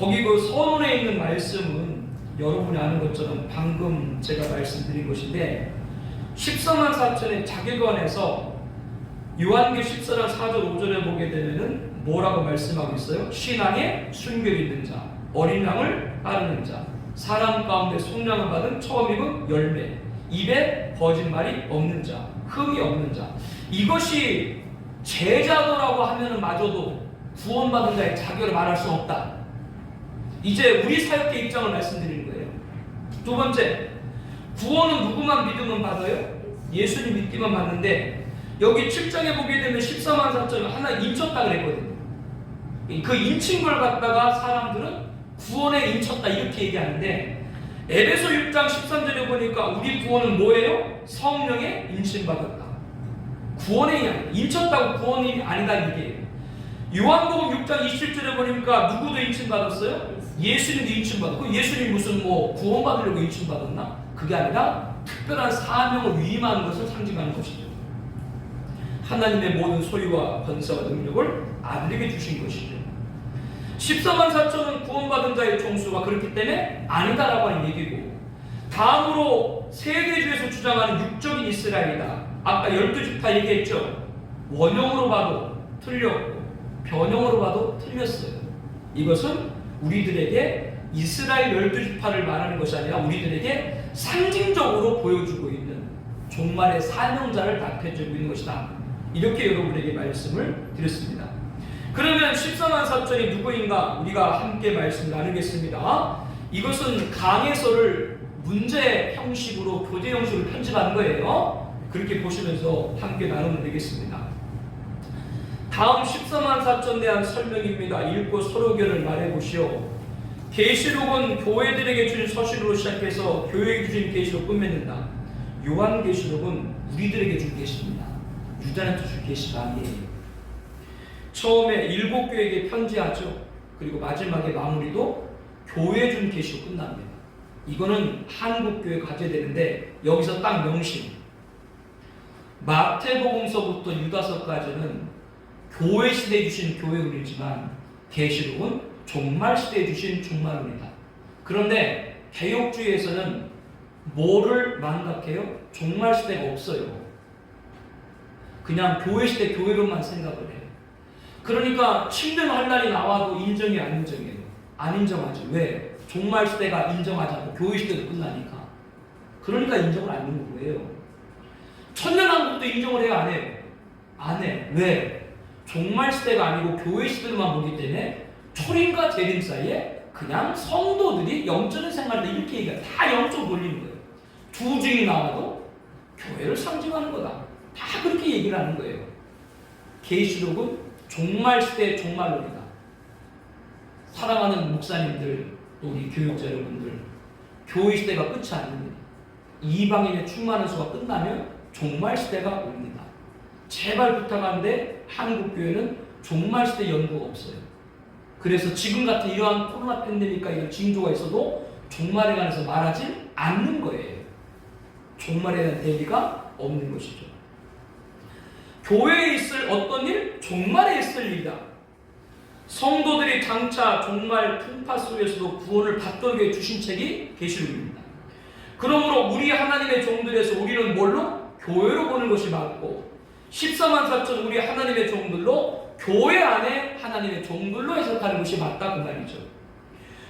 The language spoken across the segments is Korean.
거기 그 서론에 있는 말씀은 여러분이 아는 것처럼 방금 제가 말씀드린 것인데 14만 4천의 자기관에서 요한계 14장 4절 5절에 보게 되면은 뭐라고 말씀하고 있어요? 신앙에 순결이 있는 자, 어린 양을 따르는 자, 사람 가운데 속량을 받은 처음 입은 열매, 입에 거짓말이 없는 자, 흠이 없는 자. 이것이 제자도라고 하면은 마저도 구원받은 자의 자격을 말할 수 없다. 이제 우리 사역의 입장을 말씀드리는 거예요. 두 번째, 구원은 누구만 믿으면 받아요? 예수님 믿기만 받는데 여기 7장에 보게 되면 14만 4천을 하나 인쳤다 그랬거든요. 그 인친 걸 갖다가 사람들은 구원에 인쳤다 이렇게 얘기하는데 에베소 6장 13절에 보니까 우리 구원은 뭐예요? 성령에 인침받았다. 구원에 인쳤다고 구원이 아니다 이게. 요한복음 6장 27절에 보니까 누구도 인침받았어요? 예수님도 인침받았고, 예수님 무슨 뭐 구원받으려고 인침받았나? 그게 아니라 특별한 사명을 위임하는 것을 상징하는 것이죠. 하나님의 모든 소유와 권세와 능력을 아들에게 주신 것이죠. 14만 4천은 구원받은 자의 총수가 그렇기 때문에 아니다라고 하는 얘기고, 다음으로 세계주에서 주장하는 육적인 이스라엘이다. 아까 12지파 얘기했죠. 원형으로 봐도 틀렸고 변형으로 봐도 틀렸어요. 이것은 우리들에게 이스라엘 12지파를 말하는 것이 아니라 우리들에게 상징적으로 보여주고 있는 종말의 사명자를 답해주고 있는 것이다. 이렇게 여러분에게 말씀을 드렸습니다. 그러면 14만 4천이 누구인가 우리가 함께 말씀 나누겠습니다. 이것은 강해서를 문제 형식으로 교재 형식으로 편집한 거예요. 그렇게 보시면서 함께 나누면 되겠습니다. 다음 14만 4천 대한 설명입니다. 읽고 서로 의견을 말해보시오. 계시록은 교회들에게 주신 서신으로 시작해서 교회에게 주신 계시로 끝맺는다. 요한계시록은 우리들에게 준 계시입니다. 유다한테 준 계시가 아니에요. 처음에 7교회에게 편지하죠. 그리고 마지막에 마무리도 교회에 준 계시로 끝납니다. 이거는 한국교회가 가져야 되는데 여기서 딱 명심. 마태복음서부터 유다서까지는 교회 시대에 주신 교회론이지만 계시록은 종말 시대에 주신 종말론이다. 그런데 개혁주의에서는 뭐를 망각해요? 종말 시대가 없어요. 그냥 교회 시대 교회론만 생각을 해요. 그러니까 침례할 날이 나와도 인정이 안 인정해요. 안 인정하죠. 왜? 종말 시대가 인정하지 않고 교회 시대도 끝나니까. 그러니까 인정을 안 하는 거예요. 천년왕국도 인정을 해요? 안 해요? 안 해. 왜? 종말 시대가 아니고 교회 시대만 보기 때문에 초림과 재림 사이에 그냥 성도들이 영적인 생활을 이렇게 얘기해요. 다 영적으로 돌리는 거예요. 두 증이 나와도 교회를 상징하는 거다. 다 그렇게 얘기를 하는 거예요. 계시록은 종말 시대의 종말론이다. 사랑하는 목사님들, 또 우리 교육자 여러분들, 교회 시대가 끝이 아닙니다. 이방인의 충만한 수가 끝나면 종말 시대가 옵니다. 제발 부탁하는데 한국교회는 종말 시대 연구가 없어요. 그래서 지금 같은 이러한 코로나 팬데믹과 이런 징조가 있어도 종말에 관해서 말하지 않는 거예요. 종말에 대한 대비가 없는 것이죠. 교회에 있을 어떤 일? 종말에 있을 일이다. 성도들이 장차 종말 풍파 속에서도 구원을 받도록 해주신 책이 계시록입니다. 그러므로 우리 하나님의 종들에서 우리는 뭘로? 교회로 보는 것이 맞고 14만 4천 우리 하나님의 종들로 교회 안에 하나님의 종들로 해석하는 것이 맞다 그 말이죠.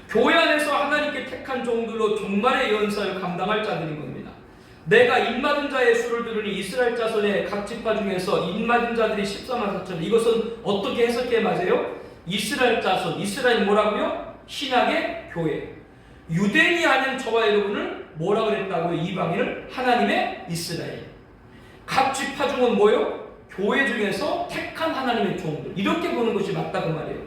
교회 안에서 하나님께 택한 종들로 종말의 연사를 감당할 자들인 겁니다. 내가 인맞은 자의 수를 들으니 이스라엘 자손의 각 지파 중에서 인맞은 자들이 14만 4천. 이것은 어떻게 해석해 맞아요? 이스라엘 자손, 이스라엘 뭐라고요? 신약의 교회. 유대인이 아닌 저와 여러분을 뭐라 그랬다고요? 이방인을 하나님의 이스라엘. 각 지파 중은 뭐요? 교회 중에서 택한 하나님의 종들. 이렇게 보는 것이 맞다 그 말이에요.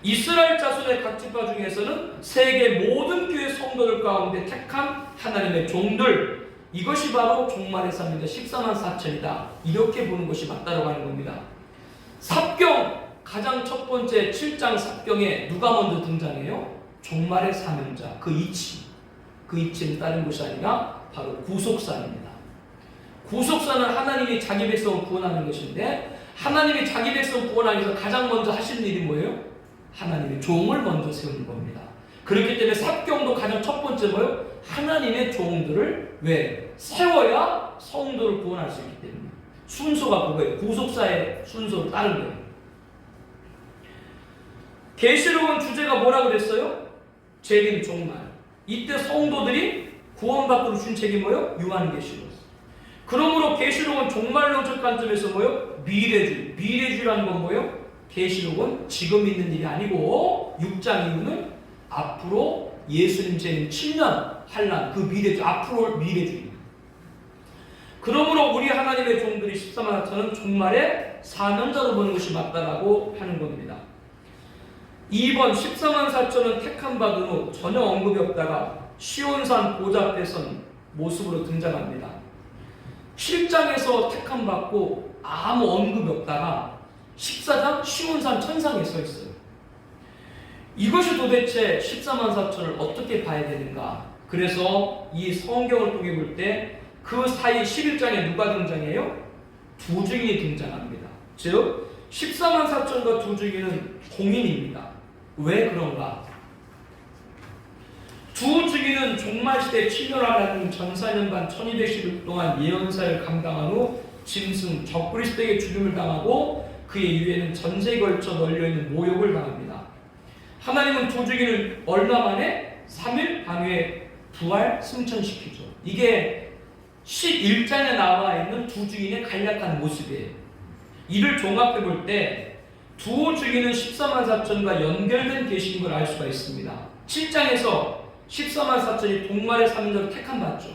이스라엘 자손의 각 지파 중에서는 세계 모든 교회 성도들 가운데 택한 하나님의 종들. 이것이 바로 종말의 삶이다. 14만 4천이다. 이렇게 보는 것이 맞다고 하는 겁니다. 삽경, 가장 첫 번째 7장 삽경에 누가 먼저 등장해요? 종말의 사명자, 그 이치. 그 이치는 다른 것이 아니라 바로 구속사입니다. 구속사는 하나님이 자기 백성을 구원하는 것인데 하나님이 자기 백성을 구원하기 위해서 가장 먼저 하시는 일이 뭐예요? 하나님의 종을 먼저 세우는 겁니다. 그렇기 때문에 삽경도 가장 첫 번째 뭐예요? 하나님의 종들을 왜? 세워야 성도를 구원할 수 있기 때문에. 순서가 그거예요. 구속사의 순서를 따른 거예요. 계시록은 주제가 뭐라 그랬어요? 재림 종말. 이때 성도들이 구원받도록 준 책이 뭐예요? 요한계시록. 그러므로 계시록은 종말론적 관점에서 뭐예요? 미래주의. 미래주의라는 건 뭐예요? 계시록은 지금 있는 일이 아니고 6장 이후는 앞으로 예수님 재림 7년 환란, 그 미래주의, 앞으로 미래주의. 그러므로 우리 하나님의 종들이 14만 4천은 종말의 사명자로 보는 것이 맞다라고 하는 겁니다. 2번 14만 4천은 택함 받은 후 전혀 언급이 없다가 시온산 보좌 앞에 선 모습으로 등장합니다. 7장에서 택함 받고 아무 언급이 없다가 14장 시온산 천상에 서 있어요. 이것이 도대체 14만 4천을 어떻게 봐야 되는가? 그래서 이 성경을 통해 볼 때 그 사이 11장에 누가 등장해요? 두 증인이 등장합니다. 즉 14만 4천과 두 증인은 공인입니다. 왜 그런가? 두 증인은 종말시대 7년하라는 전사년간 1210일 동안 예언사를 감당한 후 짐승 적그리스도에게 죽임을 당하고 그의 이후에는 전세에 걸쳐 널려있는 모욕을 당합니다. 하나님은 두 증인을 얼마 만에 3일 반후에 부활 승천시키죠. 이게 11장에 나와 있는 두 증인의 간략한 모습이에요. 이를 종합해 볼 때 두 증인은 14만 4천과 연결된 계시인 걸 알 수가 있습니다. 7장에서 14만 4천이 동말의 사명자로 택함받죠.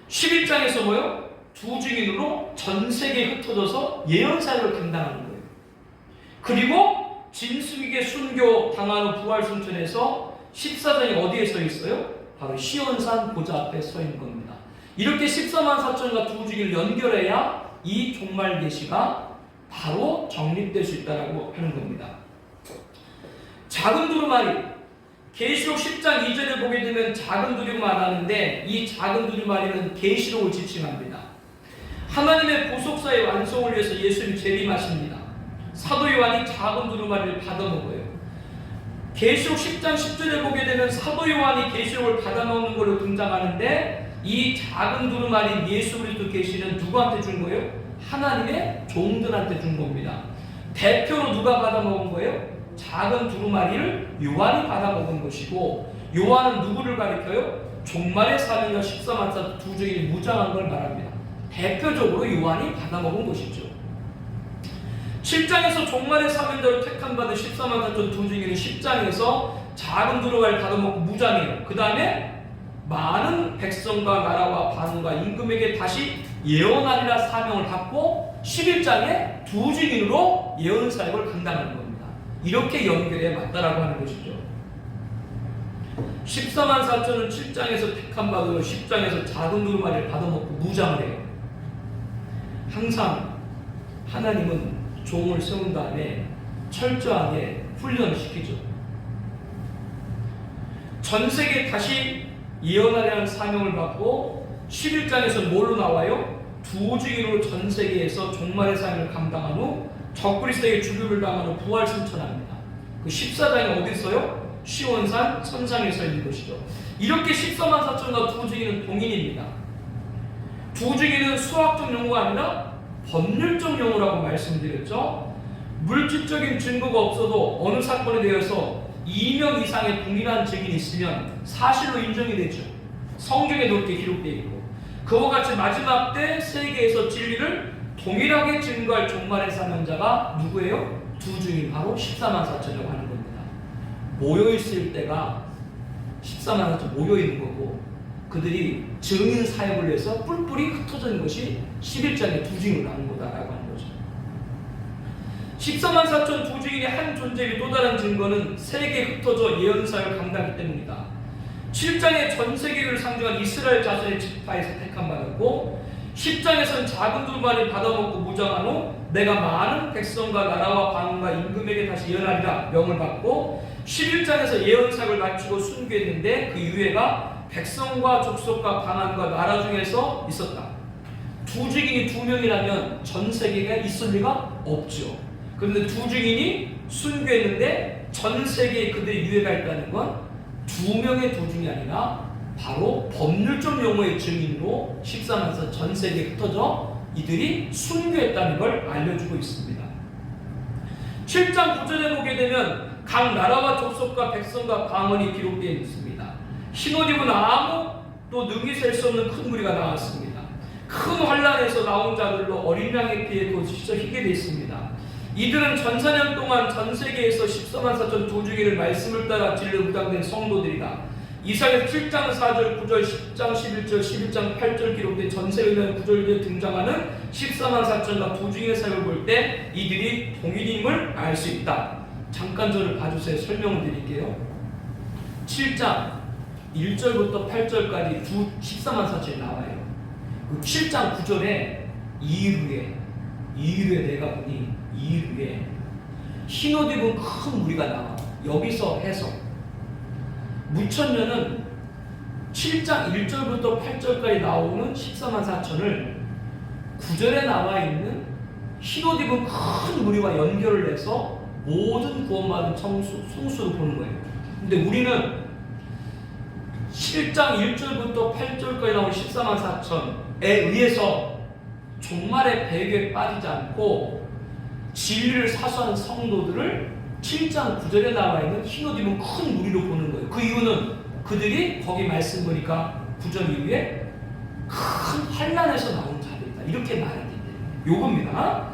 11장에서 뭐요? 두 증인으로 전 세계에 흩어져서 예언사역을 감당하는 거예요. 그리고 짐승에게 순교 당한 후 부활 승천해서 14장이 어디에 서 있어요? 바로 시온산 보좌 앞에 서 있는 겁니다. 이렇게 14만 4천과 두 증인을 연결해야 이 종말 계시가 바로 정립될 수 있다고 하는 겁니다. 작은 두루마리, 계시록 10장 2절을 보게 되면 작은 두루마리 하는데 이 작은 두루마리는 계시록을 지칭합니다. 하나님의 보속사의 완성을 위해서 예수님이 재림하십니다. 사도 요한이 작은 두루마리를 받아먹어요. 계시록 10장 10절에 보게 되면 사도 요한이 계시록을 받아먹는 걸로 등장하는데 이 작은 두루마리 예수 그리스도 계시는 누구한테 준 거예요? 하나님의 종들한테 준 겁니다. 대표로 누가 받아먹은 거예요? 작은 두루마리를 요한이 받아먹은 것이고, 요한은 누구를 가리켜요? 종말의 사명자 14만 4천 두 증인이 무장한 걸 말합니다. 대표적으로 요한이 받아먹은 것이죠. 7장에서 종말의 사명자로 택함받은 14만 4천 두 증인은 10장에서 작은 두루마리를 받아먹고 무장해요. 그 다음에 많은 백성과 나라와 반과 임금에게 다시 예언하리라 사명을 받고 11장에 두 증인으로 예언 사역을 감당하는 겁니다. 이렇게 연결해 맞다라고 하는 것이죠. 14만 4천은 7장에서 택함 받으러 10장에서 작은 두루마리를 받아먹고 무장을 해요. 항상 하나님은 종을 세운 다음에 철저하게 훈련을 시키죠. 전 세계에 다시 예언하려는 사명을 받고 11장에서 뭘로 나와요? 두 증인으로 전 세계에서 종말의 사명을 감당한 후 적그리스도에게 죽임을 당한 후 부활 승천합니다. 그 14장에 어디 있어요? 시온산 천상에 서 있는 것이죠. 이렇게 14만 4천과 두 증인은 동인입니다. 두 증인은 수학적 용어가 아니라 법률적 용어라고 말씀드렸죠. 물질적인 증거가 없어도 어느 사건에 대해서 2명 이상의 동일한 증인이 있으면 사실로 인정이 되죠. 성경에도 이렇게 기록되어 있고, 그와 같이 마지막 때 세계에서 진리를 동일하게 증거할 종말의 사명자가 누구예요? 두 증인, 바로 14만 4천이라고 하는 겁니다. 모여있을 때가 14만 4천 모여있는 거고, 그들이 증인 사역을 위해서 뿔뿔이 흩어져 있는 것이 11장의 두 증인을 하는 거다라고 하는 거죠. 14만 4천 두 증인의 한 존재의 또 다른 증거는 세계에 흩어져 예언사역을 감당하기 때문이다. 7장의 전 세계를 상징한 이스라엘 자손의 지파에서 택함받았고, 10장에서는 작은 두루마리를 받아먹고 무장한 후 내가 많은 백성과 나라와 방언과 임금에게 다시 예언하리라 명을 받고, 11장에서 예언사역을 마치고 순교했는데 그 유해가 백성과 족속과 방언과 나라 중에서 있었다. 두 증인이 두 명이라면 전 세계가 있을 리가 없죠. 그런데 두 증인이 순교했는데 전 세계에 그들의 유해가 있다는 건 두 명의 도중이 아니라 바로 법률적 용어의 증인으로 14만사 전 세계에 흩어져 이들이 순교했다는 걸 알려주고 있습니다. 7장 9절에 보게 되면 각 나라와 족속과 백성과 방언이 기록되어 있습니다. 흰옷 입은 아무 또 능히 셀 수 없는 큰 무리가 나왔습니다. 큰 환란에서 나온 자들로 어린 양의 피에 씻어 희게 되어 있습니다. 이들은 전사년 동안 전 세계에서 14만 4천 도주기를 말씀을 따라 진리로 무장된 성도들이다. 이사야 7장 4절 9절 10장 11절 11장 8절 기록된 전세의는 구절에 등장하는 14만 4천과 도중의 사역을 볼 때 이들이 동일임을 알 수 있다. 잠깐 저를 봐주세요. 설명을 드릴게요. 7장 1절부터 8절까지 14만 4천이 나와요. 그 7장 9절에 이후에 내가 보니 이후에 흰옷 입은 큰 무리가 나와. 여기서 해서 무천년은 7장 1절부터 8절까지 나오는 14만 4천을 9절에 나와 있는 흰옷 입은 큰 무리와 연결을 해서 모든 구원받은 성수로 보는 거예요. 근데 우리는 7장 1절부터 8절까지 나온 14만 4천에 의해서 종말의 배교에 빠지지 않고 진리를 사수하는 성도들을 7장 9절에 나와 있는 흰옷 입은 큰 무리로 보는 거예요. 그 이유는 그들이 거기 말씀 보니까 9절 이후에 큰 환란에서 나온 자들이다. 이렇게 말하기 때문에 요겁니다.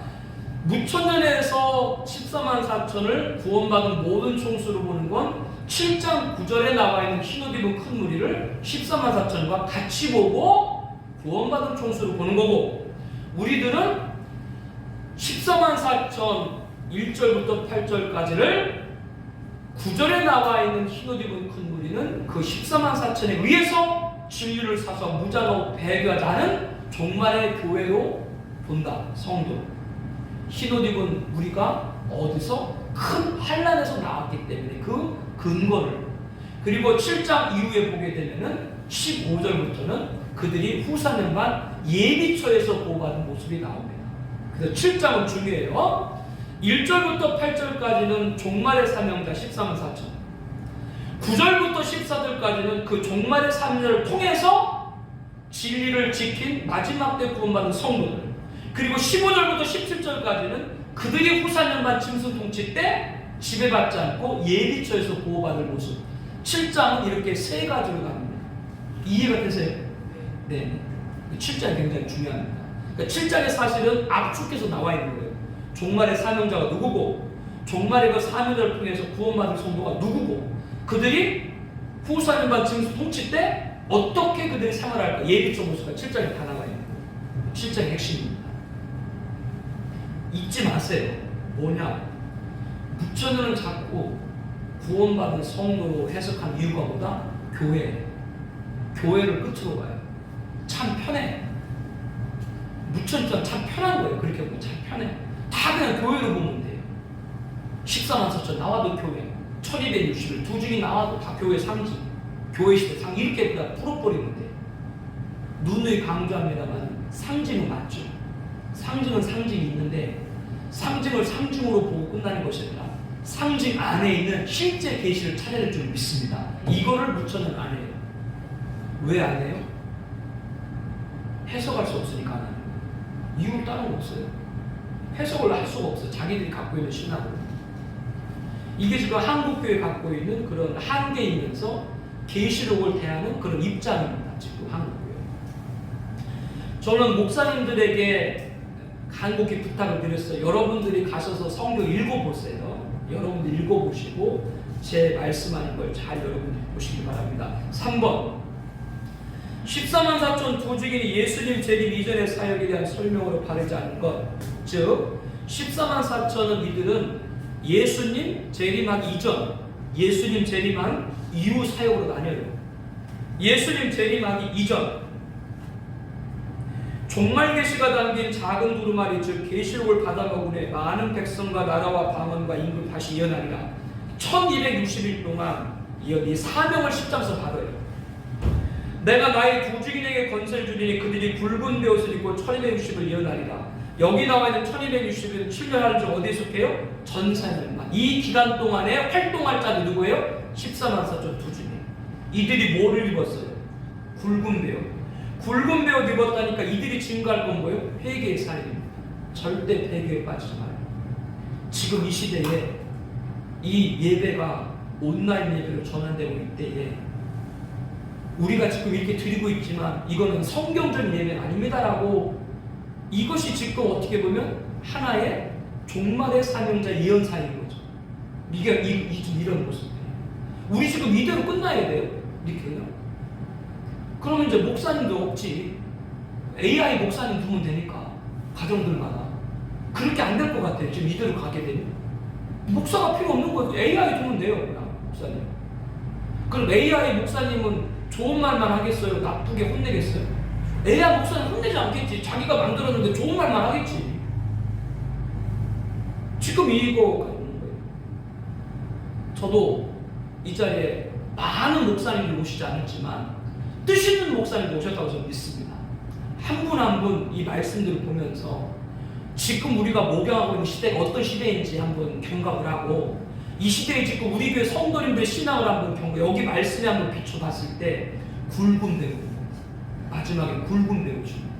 무천년에서 14만 4천을 구원받은 모든 총수로 보는 건 7장 9절에 나와 있는 흰옷 입은 큰 무리를 14만 4천과 같이 보고 구원받은 총수로 보는 거고, 우리들은 14만 4천 1절부터 8절까지를 9절에 나와 있는 흰옷 입은 큰 무리는 그 14만 4천에 의해서 진리를 사서 무장하고 배교하자는 종말의 교회로 본다. 성도 흰옷 입은 무리가 어디서 큰 환란에서 나왔기 때문에 그 근거를, 그리고 7장 이후에 보게 되면은 15절부터는 그들이 후사년반 예비처에서 보호받은 모습이 나옵니다. 그래서 7장은 중요해요. 1절부터 8절까지는 종말의 사명자 14만 4천, 9절부터 14절까지는 그 종말의 사명자를 통해서 진리를 지킨 마지막 때 구원받은 성도들, 그리고 15절부터 17절까지는 그들이 후사년반 짐승 통치 때 지배받지 않고 예비처에서 보호받을 모습. 7장은 이렇게 세 가지로 나눕니다. 이해가 되세요? 네. 7장이 굉장히 중요합니다. 그러니까 7장의 사실은 압축해서 나와 있는 거예요. 종말의 사명자가 누구고, 종말의 그 사명자를 통해서 구원받을 성도가 누구고, 그들이 후사년반 짐승 통치 때 어떻게 그들이 생활할까, 예비처 모습가 7장에 다 나와 있는 거예요. 7장의 핵심입니다. 잊지 마세요. 뭐냐? 무천년은 자꾸 구원받은 성도로 해석한 이유가 뭐다? 교회를 끝으로 가요. 참 편해. 무천년 참 편한 거예요. 그렇게 보면 참 편해. 다 그냥 교회로 보면 돼요. 14만 4천 나와도 교회, 1260일 두중이 나와도 다 교회 상징, 교회 시대 상, 이렇게 그냥 풀어버리면 돼요. 누누이 강조합니다만 상징은 맞죠. 상징은 상징이 있는데 상징을 상징으로 보고 끝나는 것이 아니라 상징 안에 있는 실제 계시를 찾아낼 줄 믿습니다. 이거를 무천년 안 해요. 왜 안 해요? 해석할 수 없으니까 안 해요. 이유 다른 거 없어요. 해석을 할 수가 없어요. 자기들이 갖고 있는 신학으로. 이게 지금 한국교회 갖고 있는 그런 한계이면서 계시록을 대하는 그런 입장입니다. 지금 한국교회. 저는 목사님들에게 간곡히 부탁을 드렸어요. 여러분들이 가셔서 성경 읽어보세요. 여러분들 읽어보시고 제 말씀하는 걸 잘 여러분들이 보시기 바랍니다. 3번 14만 4천 도주기니 예수님 재림 이전의 사역에 대한 설명으로 바르지 않은 것, 즉 14만 4천은 이들은 예수님 재림하기 이전, 예수님 재림한 이후 사역으로 나뉘어요. 예수님 재림하기 이전 종말 계시가 담긴 작은 두루마리, 즉 계시록을 받아먹은 후에 많은 백성과 나라와 방언과 임금 다시 이어나리라. 1260일 동안 이 사명을 10장에서 받아요. 내가 나의 도주인에게 건설 주리니 그들이 붉은 베옷을 입고 1260을 이어나리라. 여기 나와 있는 1260일 7년 하루 중 어디에 속해요? 전사년만. 이 기간 동안에 활동할 자들 누구예요? 14만 4천 두준이에요. 이들이 뭐를 입었어요? 굵은 베옷. 굵은 베옷 입었다니까 이들이 증거할 건 뭐예요? 회개의 사례입니다. 절대 배교에 빠지지 마요. 지금 이 시대에 이 예배가 온라인 예배로 전환되고 있을 때에 우리가 지금 이렇게 드리고 있지만 이거는 성경적인 예배는 아닙니다라고, 이것이 지금 어떻게 보면 하나의 종말의 사명자 예언사인 거죠. 이게 이런 모습이에요. 우리 지금 이대로 끝나야 돼요. 이렇게요. 그러면 이제 목사님도 없지. AI 목사님 두면 되니까 가정들마다. 그렇게 안 될 것 같아요. 지금 이대로 가게 되면 목사가 필요 없는 거예요. AI 두면 돼요. 그냥 목사님. 그럼 AI 목사님은 좋은 말만 하겠어요? 나쁘게 혼내겠어요? AI 목사는 혼내지 않겠지. 자기가 만들었는데 좋은 말만 하겠지. 지금 이거가 있는 거예요. 저도 이 자리에 많은 목사님들 오시지 않았지만 뜻 있는 목사님들 오셨다고 저는 믿습니다. 한 분 한 분 이 말씀들을 보면서 지금 우리가 목양하고 있는 시대가 어떤 시대인지 한번 경각을 하고, 이 시대에 지금 우리 교회 성도님들 신앙을 한번 여기 말씀에 한번 비춰봤을 때 굵은 배우, 마지막에 굵은 배우십니다.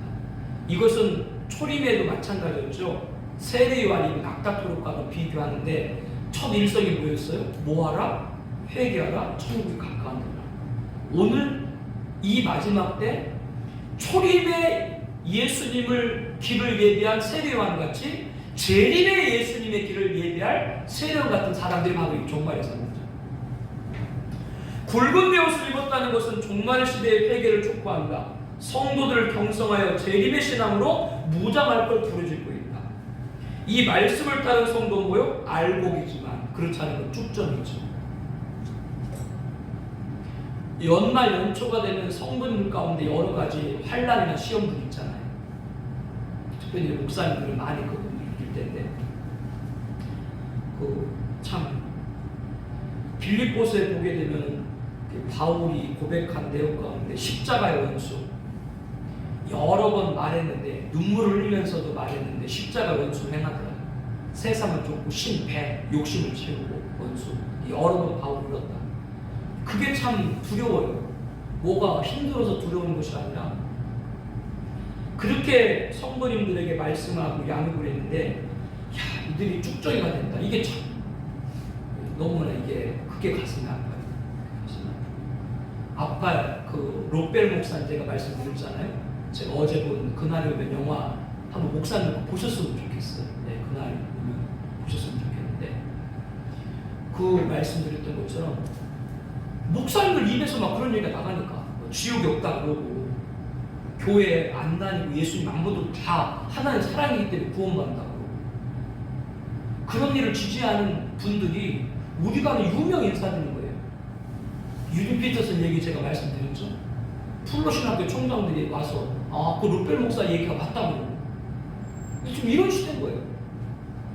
이것은 초림에도 마찬가지였죠. 세례요한이 낙타토록과도 비교하는데 첫 일성이 뭐였어요? 뭐하라? 회개하라. 천국에 가까운 데라. 오늘 이 마지막 때 초림에 예수님을 길을 예비한 세례요한 같이 재림의 예수님의 길을 예비할 세례요한 같은 사람들이 바로 이 종말의 사람이죠. 굵은 베옷을 입었다는 것은 종말 시대의 회개를 촉구한다. 성도들을 경성하여 재림의 신앙으로 무장할 걸 부르짖고 있다. 이 말씀을 따른 성도는 뭐요? 알곡이지만 그렇지 않은 건 쭉전이죠. 연말 연초가 되면 성도님들 가운데 여러 가지 환난이나 시험들이 있잖아요. 특별히 목사님들은 많이 그걸 느낄 텐데, 참 빌립보서에 보게 되면 바울이 고백한 내용 가운데 십자가의 원수 여러 번 말했는데, 눈물을 흘리면서도 말했는데 십자가 원수를 행하더라. 세상을 쫓고 신배 욕심을 채우고 원수 여러 번 바울을 불렀다. 그게 참 두려워요. 뭐가 힘들어서 두려운 것이 아니라 그렇게 성도님들에게 말씀하고 양육을 했는데, 야, 이들이 쭉정이가 된다. 이게 참 너무나 이게 그게 가슴이 아파요. 아파요. 롯벨 목사님 제가 말씀드렸잖아요. 제가 어제 본 그날이 오면 영화 한번 목사님 보셨으면 좋겠어요. 네, 그날이 오면 보셨으면 좋겠는데, 그 말씀드렸던 것처럼 목사님들 입에서 막 그런 얘기가 나가니까 지옥이 없다 그러고 교회 안 다니고 예수님 안 믿어도 다 하나님 사랑이기 때문에 구원받는다 그러고, 그런 일을 지지하는 분들이 우리가 아는 유명 인사들인 거예요. 유진 피터슨 얘기 제가 말씀드렸죠. 플로신학교 총장들이 와서 그 롯벨 목사 얘기가 맞다고. 지금 이런 시대인 거예요.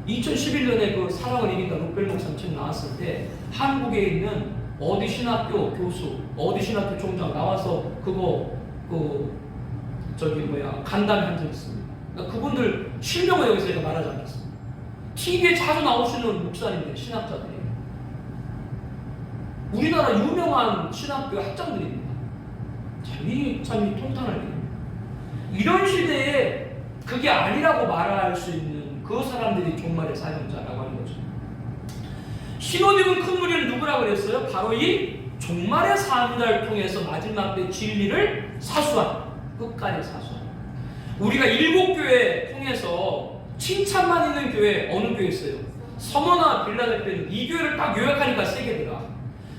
2011년에 그 사랑을 이긴다 롯벨 목사님 책 나왔을 때 한국에 있는 어디 신학교 교수, 어디 신학교 총장 나와서 그거 간담회 한 적 있습니다. 그러니까 그분들 실명을 여기서 제가 말하지 않겠습니다. TV에 자주 나오시는 목사님들, 신학자들이에요. 우리나라 유명한 신학교 학장들입니다. 참 통탄할 일입니다. 이런 시대에 그게 아니라고 말할 수 있는 그 사람들이 종말의 사명자라고 하는 거죠. 신호님은 큰 무리는 누구라고 그랬어요? 바로 이 종말의 사명자를 통해서 마지막 때 진리를 사수한, 끝까지 사수한. 우리가 7교회 통해서 칭찬만 있는 교회 어느 교회 있어요? 서머나 빌라델피아는 이 교회를 딱 요약하니까 3개더라.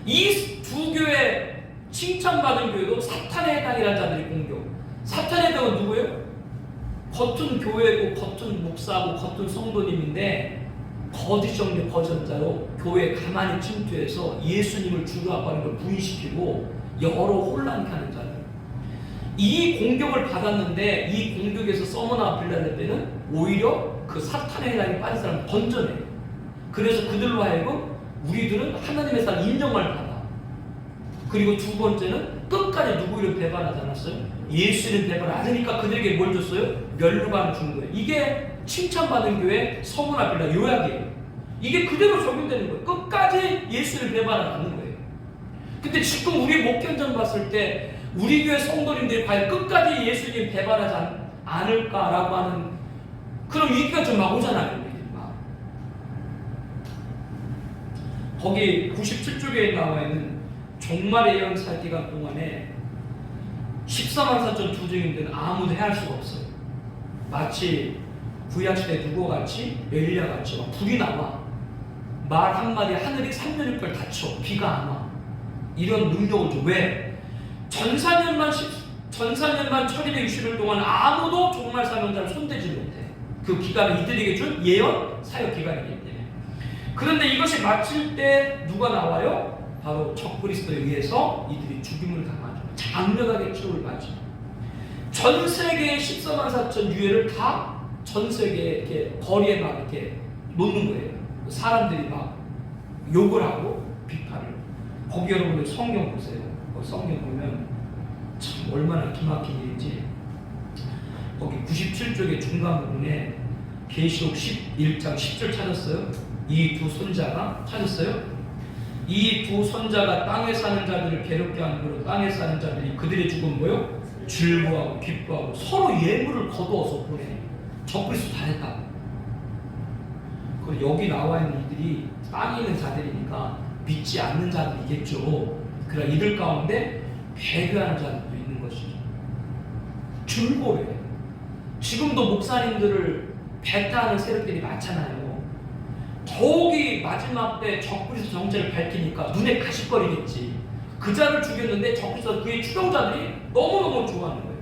이 두 교회 칭찬받은 교회도 사탄에 해당이라는 자들이 공격. 사탄에 해당은 누구예요? 겉은 교회고 겉은 목사고 겉은 성도님인데 거짓 정죄 거짓자로 교회에 가만히 침투해서 예수님을 주로 하는 걸 부인시키고 여러 혼란케 하는 자들. 이 공격을 받았는데 이 공격에서 서머나 빌라델피아는 오히려 그 사탄의 해당에 빠진 사람을 건져내요. 그래서 그들로 하여금 우리들은 하나님의 사랑 인정을 받아. 그리고 두 번째는 끝까지 누구를 배반하지 않았어요? 예수를 배반 안 하니까 그들에게 뭘 줬어요? 멸류관을 준 거예요. 이게 칭찬받은 교회, 서문화 빌라 요약이에요. 이게 그대로 적용되는 거예요. 끝까지 예수를 배반하는 거예요. 근데 지금 우리 목견장 봤을 때 우리 교회 성도님들이 과연 끝까지 예수님 배반하지 않을까라고 하는 그런 위기가 좀 막 오잖아요. 거기 97쪽에 나와 있는 종말의 예언사 기간 동안에 14만 4천 두 증인들은 아무도 해할 수가 없어요. 마치 구약시대 누구같이 엘리야같이 막 불이 나와 말 한마디 하늘이 3년 6개월 닫혀 비가 안 와. 이런 능력을 줘. 왜? 전사년만 1260일 동안 아무도 종말 사명자를 손대지 못해. 그 기간은 이들에게 준 예언 사역 기간이기 때문에. 그런데 이것이 마칠 때 누가 나와요? 바로 적그리스도에 의해서 이들이 죽임을 당하죠. 장렬하게 치료를 받죠. 전 세계의 14만 4천 유해를 다 전 세계 이렇게 거리에 막 이렇게 놓는 거예요. 사람들이 막 욕을 하고 비판을. 거기 여러분들 성경 보세요. 성경 보면 참 얼마나 기막힌 일인지. 거기 97쪽의 중간 부분에 계시록 11장 10절 찾았어요? 이 두 손자가 찾았어요? 이 두 손자가 땅에 사는 자들을 괴롭게 하는 거로 땅에 사는 자들이 그들의 죽음 뭐요? 즐거워하고 기뻐하고 서로 예물을 거두어서 보내. 적그리스도 다 했다고. 그리고 여기 나와 있는 이들이 땅에 있는 자들이니까 믿지 않는 자들이겠죠. 그러나 이들 가운데 배교하는 자들도 있는 것이죠. 즐거워해. 지금도 목사님들을 배타하는 세력들이 많잖아요. 더욱이 마지막 때 적그리스도 정체를 밝히니까 눈에 가시거리겠지. 그 자를 죽였는데 적그리스도 그의 추종자들이 너무너무 좋아하는 거예요.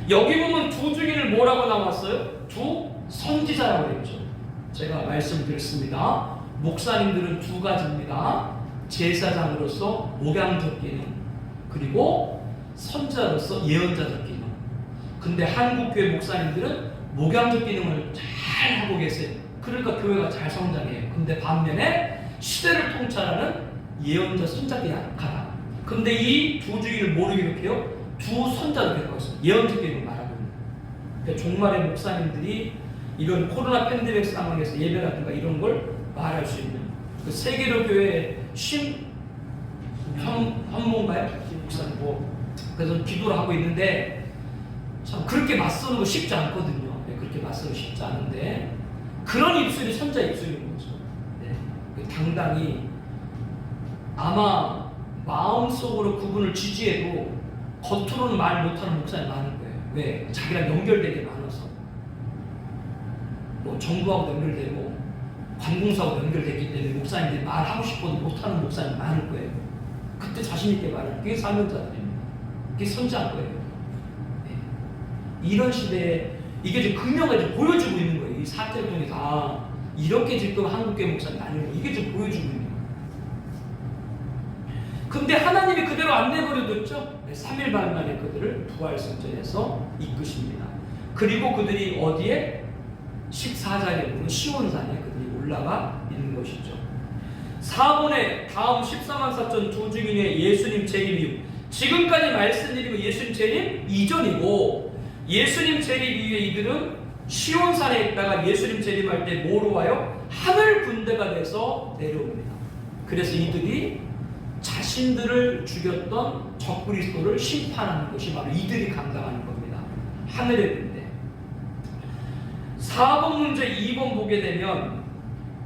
여기 보면 두 증인을 뭐라고 나왔어요? 두 선지자라고 했죠. 제가 말씀드렸습니다. 목사님들은 두 가지입니다. 제사장으로서 목양적 기능, 그리고 선지자로서 예언자적 기능. 근데 한국교회 목사님들은 목양적 기능을 잘 하고 계세요. 그러니까 교회가 잘 성장해요. 근데 반면에 시대를 통찰하는 예언자, 선자가 약하다. 근데 이 두 증인을 뭐로 기록해요? 두 선자로 기록하고 있어요. 예언적 기능을 말하고 있는. 그러니까 종말의 목사님들이 이런 코로나 팬데믹 상황에서 예배라든가 이런 걸 말할 수 있는 그 세계로 교회 현모인가요? 목사님 뭐 그래서 기도를 하고 있는데 참 그렇게 맞서는 거 쉽지 않거든요. 네, 그렇게 맞서는 거 쉽지 않은데 그런 입술이 선자 입술인 거죠. 네, 당당히 아마 마음속으로 그분을 지지해도 겉으로는 말 못하는 목사님이 많은 거예요. 왜? 자기랑 연결되게 많아서. 뭐 정부하고 연결되고 관공서하고 연결되기 때문에 목사님들이 말하고 싶어도 못하는 목사님이 많을 거예요. 그때 자신 있게 말하는 그게 사명자들입니다. 그게 선지자인 거예요. 네. 이런 시대에 이게 지금 근영을 지금 보여주고 있는 거예요. 이 사태를 통해서 아, 이렇게 지금 한국교회 목사님 아니고 이게 지금 보여주고 있는 거예요. 근데 하나님이 그대로 안 내버려뒀죠. 3일 반 만에 그들을 부활성전에서 이끄십니다. 그리고 그들이 어디에? 14장에 보면 시온산에 그들이 올라가 있는 것이죠. 4번에 다음 14만 4천 두 증인의 예수님 재림 이후, 지금까지 말씀드린 예수님 재림 이전이고 예수님 재림 이후에 이들은 시온산에 있다가 예수님 재림할 때 뭐로 와요? 하늘 군대가 돼서 내려옵니다. 그래서 이들이 자신들을 죽였던 적그리스도를 심판하는 것이 바로 이들이 감당하는 겁니다. 하늘의 군대. 4번 문제 2번 보게 되면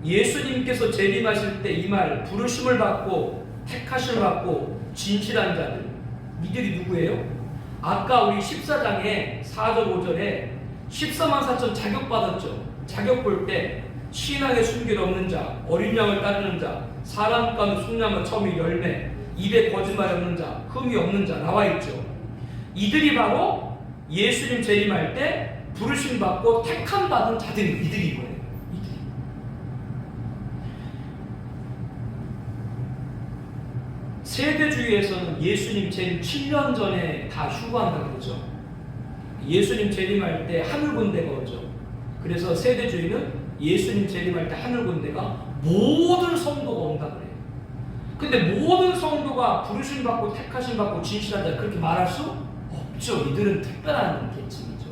예수님께서 재림하실 때 이 말 부르심을 받고 택하심을 받고 진실한 자들, 이들이 누구예요? 아까 우리 14장에 4절 5절에 14만 4천 자격받았죠. 자격 볼 때 신앙에 순결 없는 자, 어린 양을 따르는 자, 사람 가운데 숭량과 첨이 열매, 입에 거짓말 없는 자, 흠이 없는 자 나와 있죠. 이들이 바로 예수님 재림할 때 부르심 받고 택함 받은 자들이 이들이 거예요. 이들이. 세대주의에서는 예수님 재림 7년 전에 다 휴거한다 그러죠. 예수님 재림할 때 하늘 군대가 오죠. 그래서 세대주의는 예수님 재림할 때 하늘 군대가 모든 성도가 온다 그래요. 근데 모든 성도가 부르심 받고 택하심 받고 진실한 자 그렇게 말할 수 없죠. 이들은 특별한 계층이죠.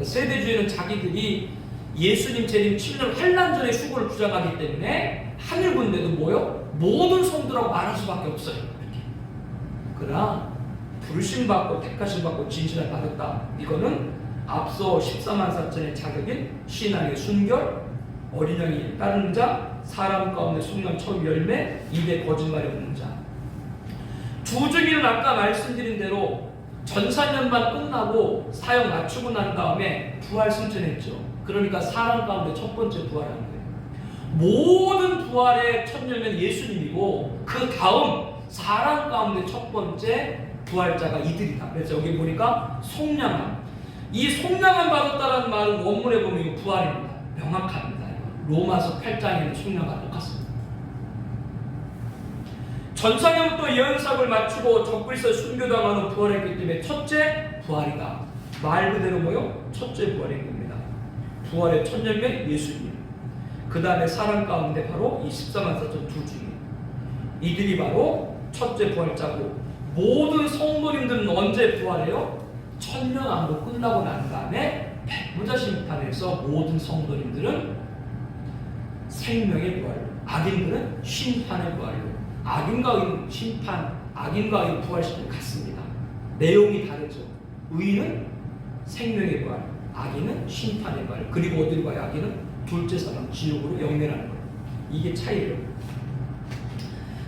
세대주의는 자기들이 예수님 재림 7년 환란 전의 휴거를 주장하기 때문에 하늘 군대도 뭐요? 모든 성도라고 말할 수밖에 없어요. 이렇게. 그러나 부르심 받고 택하심 받고 진실을 받았다. 이거는 앞서 14만 4천의 자격인 신앙의 순결, 어린 양이 따르는 자, 사람 가운데 속량 처음 열매, 입에 거짓말이 없는 자. 두 중에는 아까 말씀드린 대로 전사년만 끝나고 사역 맞추고 난 다음에 부활 승천했죠. 그러니까 사람 가운데 첫 번째 부활하는 거예요. 모든 부활의 첫 열매는 예수님이고 그 다음 사람 가운데 첫 번째 부활자가 이들이다. 그래서 여기 보니까 속량함. 이 속량함 받았다는 말은 원문에 보면 이거 부활입니다. 명확합니다. 로마서 8장에는 속량과 똑같습니다. 전사년부터 예언사역을 마치고 적그리스도에 순교당하는 부활했기 때문에 첫째 부활이다. 말 그대로 뭐요? 첫째 부활인 겁니다. 부활의 첫 열매 예수님. 그 다음에 사람 가운데 바로 이 14만 4천 두 중에 이들이 바로 첫째 부활자고, 모든 성도님들은 언제 부활해요? 천년 안도 끝나고 난 다음에 백부자 심판에서 모든 성도님들은 생명의 부활로, 악인들은 심판의 부활로. 악인과 의인 심판, 악인과 의인 부활시키는 같습니다. 내용이 다르죠. 의인은 생명의 부활, 악인은 심판의 부활. 그리고 어디로 가요? 악인은 둘째 사람, 지옥으로 영면하는 거예요. 이게 차이예요.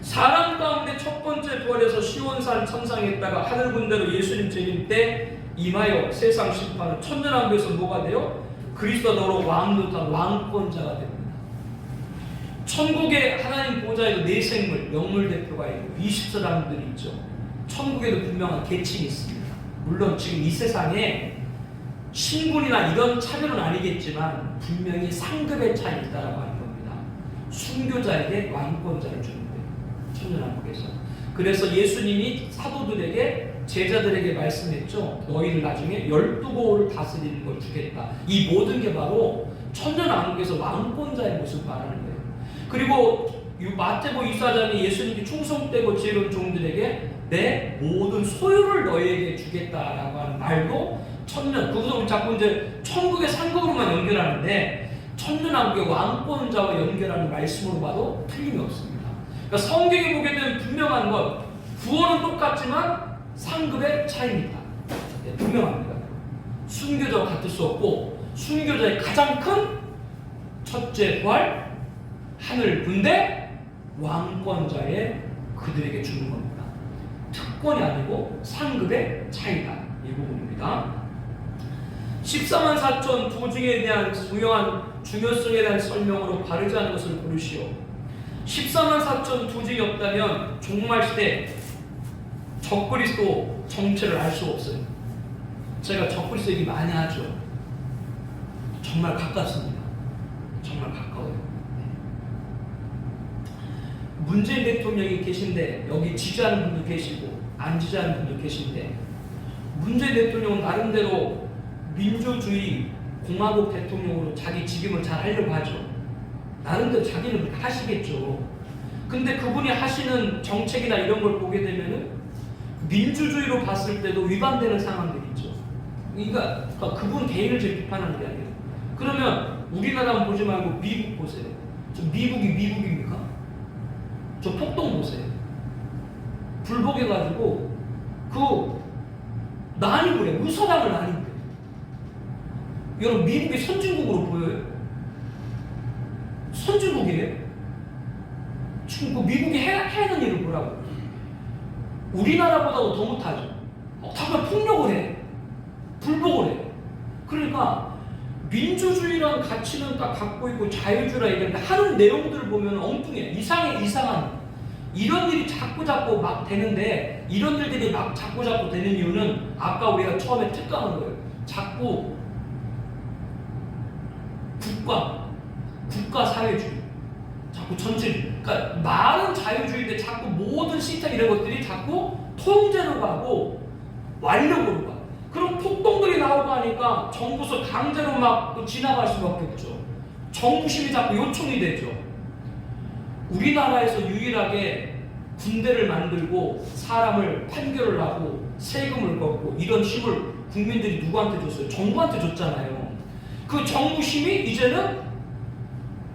사람 가운데 첫 번째 부활에서 시온산 천상에 있다가 하늘 군대로 예수님 재림 때 임하여 세상 심판은 천년왕국에서 뭐가 돼요? 그리스도 너로 왕노릇한 왕권자가 됩니다. 천국에 하나님 보좌에도 네 생물, 영물 대표가 있고 20사람들이 있죠. 천국에도 분명한 계층이 있습니다. 물론 지금 이 세상에 신분이나 이런 차별은 아니겠지만 분명히 상급의 차이 있다라고 하는 겁니다. 순교자에게 왕권자를 주는 거예요. 천년왕국에서. 그래서 예수님이 사도들에게, 제자들에게 말씀했죠. 너희를 나중에 12고을 다스리는 걸 주겠다. 이 모든 게 바로 천년왕국에서 왕권자의 모습을 말하는 거예요. 그리고 마태복음 24장에 예수님이 충성되고 지혜로운 종들에게 내 모든 소유를 너희에게 주겠다라고 하는 말도 천년, 그것도 자꾸 이제 천국의 상급으로만 연결하는데 천년왕국의 왕권자와 연결하는 말씀으로 봐도 틀림이 없습니다. 그러니까 성경에 보게 되면 분명한 것, 구원은 똑같지만 상급의 차이입니다. 네, 분명합니다. 순교자와 같을 수 없고, 순교자의 가장 큰 첫째 부활, 하늘 군대, 왕권자의 그들에게 주는 겁니다. 특권이 아니고 상급의 차이다. 이 부분입니다. 14만 4천 도중에 대한 중요성에 대한 설명으로 바르지 않은 것을 고르시오. 14만 4천 도중이 없다면 종말시대 적그리스도 정체를 알 수 없어요. 제가 적그리스도 얘기 많이 하죠. 정말 가깝습니다. 정말 가까워요. 문재인 대통령이 계신데 여기 지지하는 분도 계시고 안 지지하는 분도 계신데, 문재인 대통령은 나름대로 민주주의 공화국 대통령으로 자기 직임을 잘 하려고 하죠. 나름대로 자기는 그렇게 하시겠죠. 근데 그분이 하시는 정책이나 이런 걸 보게 되면은 민주주의로 봤을 때도 위반되는 상황들이 있죠. 그러니까 그분 개인을 제 비판하는 게 아니에요. 그러면 우리나라만 보지 말고 미국 보세요. 저 미국이 미국입니까? 저 폭동 보세요. 불복해가지고 난입을 해요. 의사당을 난입해요. 여러분, 미국이 선진국으로 보여요? 선진국이에요? 지금 그 미국이 해야 하는 일을 보라고. 우리나라보다도 더 못하죠. 정말 폭력을 해. 불복을 해. 그러니까 민주주의라는 가치는 딱 갖고 있고 자유주의라 얘기하는데 하는 내용들을 보면 엉뚱해. 이상한 이런 일이 자꾸 막 되는데, 이런 일들이 막 자꾸 되는 이유는 아까 우리가 처음에 특강한 거예요. 자꾸 국가 사회주의, 자꾸 전체주의. 그러니까 말은 자유주의인데 자꾸 모든 시스템 이런 것들이 자꾸 통제로 가고 완력으로 가. 그럼 폭동들이 나오고 하니까 정부에서 강제로 막 지나갈 수밖에 없죠. 정부심이 자꾸 요청이 되죠. 우리나라에서 유일하게 군대를 만들고 사람을 판결을 하고 세금을 걷고 이런 힘을 국민들이 누구한테 줬어요? 정부한테 줬잖아요. 그 정부 힘이 이제는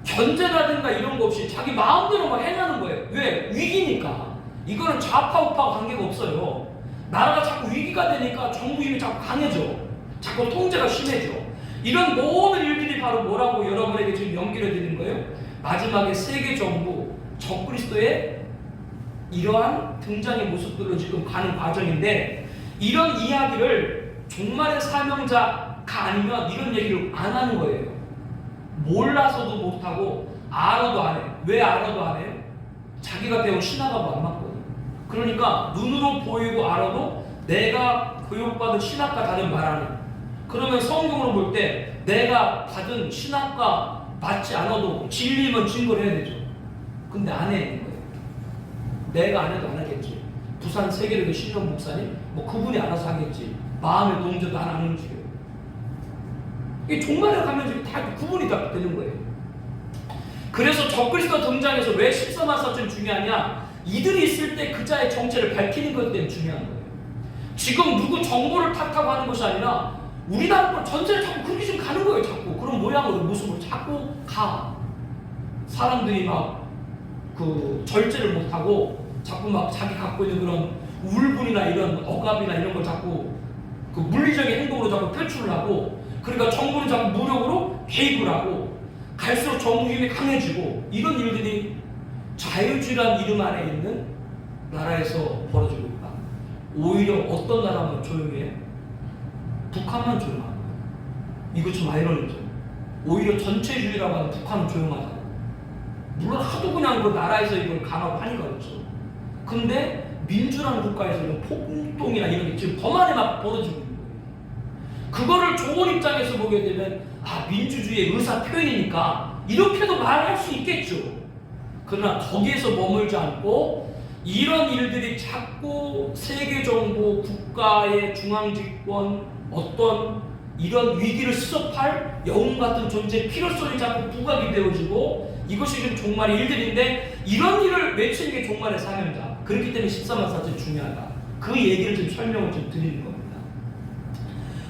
견제라든가 이런 거 없이 자기 마음대로 막 행하는 거예요. 왜? 위기니까. 이거는 좌파 우파와 관계가 없어요. 나라가 자꾸 위기가 되니까 정부 힘이 자꾸 강해져. 자꾸 통제가 심해져. 이런 모든 일들이 바로 뭐라고 여러분에게 지금 연기를 드리는 거예요? 마지막에 세계 정부 적그리스도의 이러한 등장의 모습들로 지금 가는 과정인데, 이런 이야기를 종말의 사명자가 아니면 이런 얘기를 안 하는 거예요. 몰라서도 못하고 알아도 안 해요. 왜 알아도 안 해요? 자기가 배운 신학하고 안 맞거든요. 그러니까 눈으로 보이고 알아도 내가 교육받은 신학과 다른 말 안 해요. 그러면 성경으로 볼 때 내가 받은 신학과 맞지 않아도 진리면 증거를 해야 되죠. 근데 안 해. 내가 안 해도 안 하겠지. 부산 세계력의 신영 목사님, 뭐 그분이 알아서 하겠지. 마음의 동조도 안 움직여요. 이 종말에 가면 지금 다 구분이 다 되는 거예요. 그래서 적그리스도 등장해서 왜 14만 4천이 중요하냐? 이들이 있을 때 그자의 정체를 밝히는 것 때문에 중요한 거예요. 지금 누구 정보를 탓하고 하는 것이 아니라 우리 나라 전체를 자꾸 그렇게 지금 가는 거예요. 자꾸 그런 모양으로 모습으로 자꾸 가. 사람들이 막 그 절제를 못하고 자꾸 막 자기 갖고 있는 그런 우울분이나 이런 억압이나 이런 걸 자꾸 그 물리적인 행동으로 자꾸 표출을 하고, 그러니까 정부는 자꾸 무력으로 개입을 하고 갈수록 정부 힘이 강해지고, 이런 일들이 자유주의라는 이름 안에 있는 나라에서 벌어지고 있다. 오히려 어떤 나라만 조용히 해요? 북한만 조용한 거예요. 이거 좀 아이러니죠. 오히려 전체주의라고 하는 북한은 조용하다. 물론 하도 그냥 그 나라에서 이걸 강하고 하니까 그렇죠. 근데 민주라는 국가에서 이런 폭동이나 이런 게 지금 더 많이 막 벌어지고 있는 거예요. 그거를 좋은 입장에서 보게 되면 민주주의의 의사 표현이니까 이렇게도 말할 수 있겠죠. 그러나 거기에서 머물지 않고 이런 일들이 자꾸 세계 정부, 국가의 중앙 집권, 어떤 이런 위기를 수습할 영웅 같은 존재의 필요성이 자꾸 부각이 되어지고, 이것이 지금 종말의 일들인데 이런 일을 외치는 게 종말의 사명자. 그렇기 때문에 14만 4천이 중요하다. 그 얘기를 지금 설명을 좀 드리는 겁니다.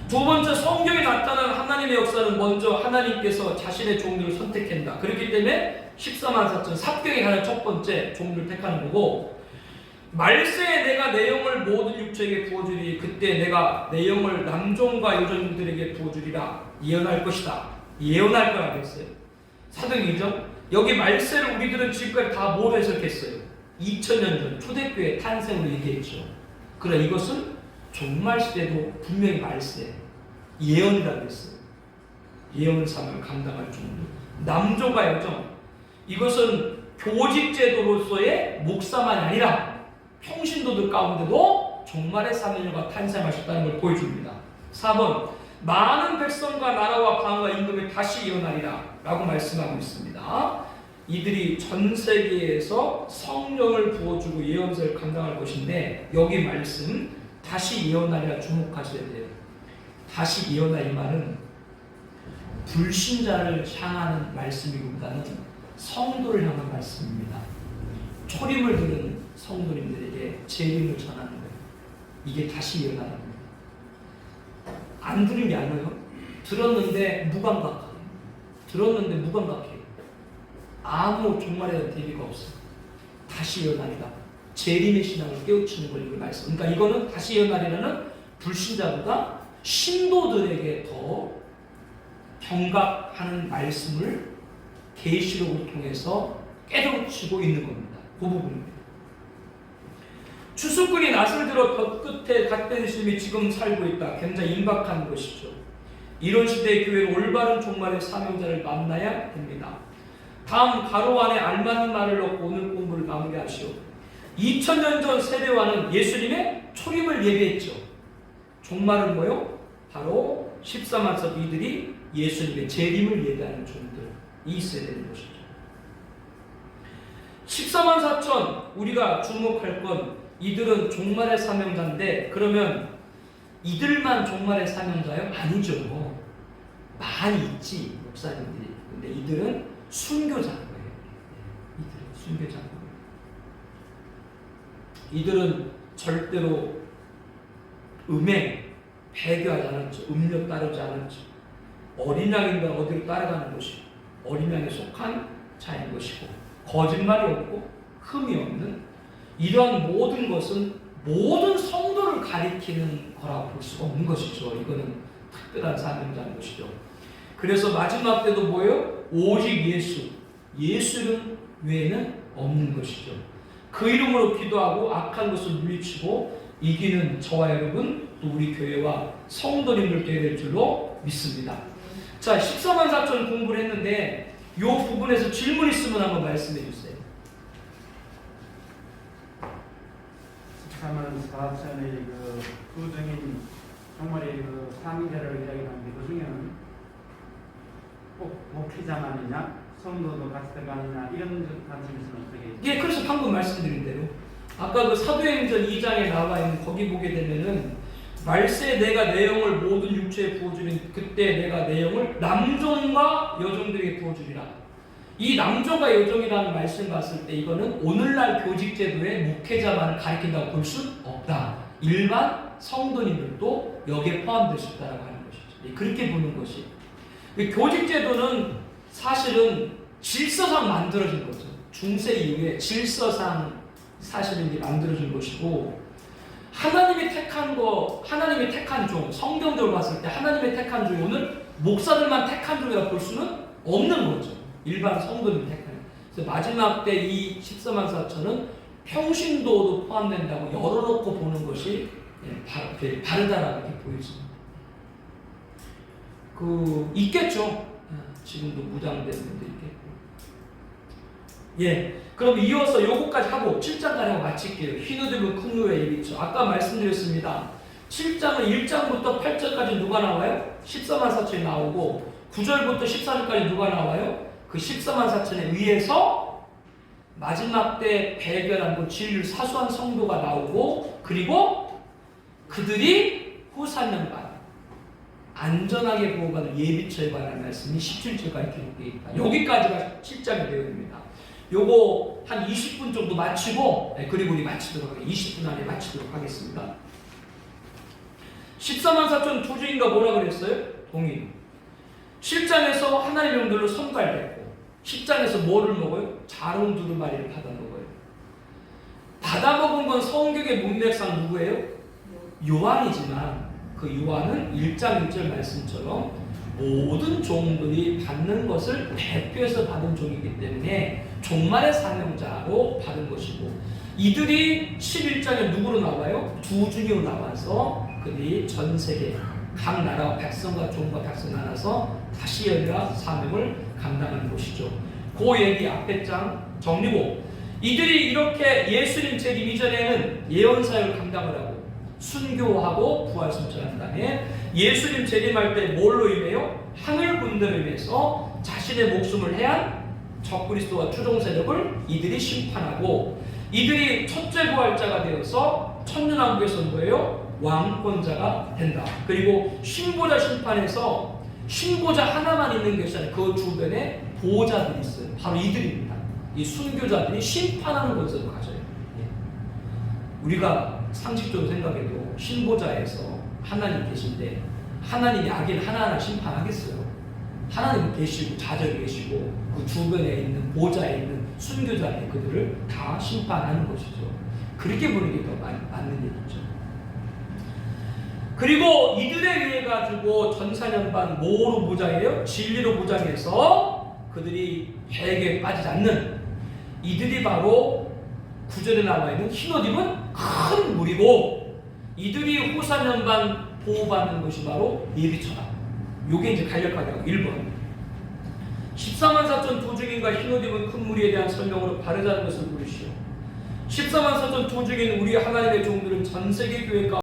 두 번째, 성경에 나타난 하나님의 역사는 먼저 하나님께서 자신의 종류를 선택한다. 그렇기 때문에 14만 4천 삽경에 가는 첫 번째 종류를 택하는 거고, 말세에 내가 내 영을 모든 육체에게 부어주리. 그때 내가 내 영을 남종과 여종들에게 부어주리라. 예언할 것이다. 예언할 거라고 했어요. 사도행전이죠. 여기 말세를 우리들은 지금까지 다 뭐로 해석했어요? 2000년 전 초대교회 탄생을 얘기했죠. 그러나 이것은 종말 시대도 분명히 말세, 예언이라고 했어요. 예언 사명을 감당할 정도. 남종과 여종, 이것은 교직제도로서의 목사만이 아니라 평신도들 가운데도 종말의 사명자가 탄생하셨다는 걸 보여줍니다. 4번, 많은 백성과 나라와 방과 임금이 다시 예언하리라 라고 말씀하고 있습니다. 이들이 전 세계에서 성령을 부어주고 예언서를 감당할 것인데, 여기 말씀 다시 예언하리라 주목하셔야 돼요. 다시 예언할 이 말은 불신자를 향하는 말씀이기보다는 성도를 향한 말씀입니다. 초림을 들은 성도님들에게 재림을 전하는 거예요. 이게 다시 예언하는 거예요. 안 들은 게 아니에요. 들었는데 무감각해요. 들었는데 무감각해요. 아무 종말에 대한 대비가 없어요. 다시 예언하리라. 재림의 신앙을 깨우치는 걸 이걸 말씀. 그러니까 이거는 다시 예언하리라는 불신자보다 신도들에게 더 경각하는 말씀을 계시록을 통해서 깨우치고 있는 겁니다. 그 부분입니다. 추수꾼이 낫을 들어 벽 끝에 갓된 심이 지금 살고 있다. 굉장히 임박한 것이죠. 이런 시대의 교회는 올바른 종말의 사명자를 만나야 됩니다. 다음 가로 안에 알맞는 말을 넣고 오늘 공부를 마무리하시오. 2000년 전 세대와는 예수님의 초림을 예배했죠. 종말은 뭐요? 바로 14만 석 이들이 예수님의 재림을 예배하는 종들이 있어야 되는 것이죠. 14만 4천 우리가 주목할 건 이들은 종말의 사명자인데, 그러면 이들만 종말의 사명자요? 아니죠. 많이 있지 목사님들이. 근데 이들은 순교자인 거예요. 이들은 순교자인 거예요. 이들은 절대로 음행, 배교하지 않았죠. 음료 따르지 않았죠. 어린 양인가 어디로 따라가는 것이고 어린 양에 속한 자인 것이고 거짓말이 없고 흠이 없는 이러한 모든 것은 모든 성도를 가리키는 거라고 볼 수가 없는 것이죠. 이거는 특별한 사명자인 것이죠. 그래서 마지막 때도 뭐예요? 오직 예수 이름 외에는 없는 것이죠. 그 이름으로 기도하고 악한 것을 물리치고 이기는 저와 여러분 또 우리 교회와 성도님들 되어야 될 줄로 믿습니다. 자, 14만 4천 공부를 했는데 이 부분에서 질문 있으면 한번 말씀해 주세요. 14만 4천의 그 부정인 정말의 그 사명자를 이야기하는데 그 중에는 꼭 목회자만이냐 성도도 같이 들어가느냐 이런 관점에서는 어떻게? 예, 그래서 방금 말씀드린 대로 아까 그 사도행전 2장에 나와 있는 거기 보게 되면은 말세 내가 내 영을 모든 육체에 부어주니 그때 내가 내 영을 남종과 여종들에게 부어주리라. 이 남종과 여종이라는 말씀 봤을 때 이거는 오늘날 교직제도의 목회자만을 가리킨다고 볼 수 없다. 일반 성도님들도 여기에 포함될 수 있다고 하는 것이죠. 그렇게 보는 것이 교직제도는 사실은 질서상 만들어진 거죠. 중세 이후에 질서상 사실은 이게 만들어진 것이고 하나님이 택한 종, 성경적으로 봤을 때 하나님의 택한 종이 오늘 목사들만 택한 종이라고 볼 수는 없는 거죠. 일반 성도들이 택한. 그래서 마지막 때 이 14만 4천은 평신도도 포함된다고 열어놓고 보는 것이 바르다라고 이렇게 보여집니다. 있겠죠. 지금도 무장된 분도 있겠고. 예. 그럼 이어서 요거까지 하고 7장까지 하고 마칠게요. 흰옷 입은 큰 누에 예비처. 아까 말씀드렸습니다. 7장은 1장부터 8절까지 누가 나와요? 14만 4천이 나오고 9절부터 14절까지 누가 나와요? 그 14만 4천에 의해서 마지막 때 배결한 진리를 사수한 성도가 나오고 그리고 그들이 후 3년간 안전하게 보호받을 예비처에 관한 말씀이 17절까지 기록되어 있다. 여기까지가 7장의 내용입니다. 요거 한 20분 정도 마치고 그리고 우리 마치도록 하겠습니다. 20분 안에 마치도록 하겠습니다. 14만 4천 두 주인가 뭐라 그랬어요? 동인. 7장에서 하나님의 영들로 선발됐고 10장에서 뭐를 먹어요? 자롱 두루마리를 받아 먹어요. 받아 먹은 건 성경의 문맥상 누구예요? 요한이지만 그 요한은 1장 1절 말씀처럼 모든 종들이 받는 것을 대표해서 받은 종이기 때문에 종말의 사명자로 받은 것이고 이들이 11장에 누구로 나와요? 두 중으로 나와서 그들이 전 세계 각 나라와 백성과 종과 백성 나눠서 다시 열리라 사명을 감당하는 것이죠. 그 얘기 앞에 장 정리고 이들이 이렇게 예수님 재림 이전에는 예언사역을 감당을 하고 순교하고 부활승천한 다음에 예수님 재림할 때 뭘로 인해요? 하늘 군대로 인해서 자신의 목숨을 해한 적그리스도와 추종 세력을 이들이 심판하고 이들이 첫째 부활자가 되어서 천년왕국에서 뭐예요? 왕권자가 된다. 그리고 신보자 심판에서 신보자 하나만 있는 것이 아니라 그 주변에 보호자들이 있어요. 바로 이들입니다. 이 순교자들이 심판하는 곳으로 가져요. 우리가 상식적으로 생각해도 신보자에서 하나님 계신데 하나님이 악인 하나하나 심판하겠어요? 하나님은 계시고 자적이 계시고 그 주변에 있는 보좌에 있는 순교자들 그들을 다 심판하는 것이죠. 그렇게 보는 게 더 맞는 얘기죠. 그리고 이들에 의해 가지고 전사년반 뭐로 무장해요? 진리로 무장해서 그들이 배교에 빠지지 않는 이들이 바로 9절에 나와 있는 흰옷 입은 큰 무리고 이들이 후 3년반 보호받는 것이 바로 예비처다. 요게 이제 간략하게 하고 1번 14만 4천 두 증인과 흰옷 입은 큰 무리에 대한 설명으로 바르다는 것을 물으시오. 14만 4천 두 증인 우리 하나님의 종들은 전 세계 교회가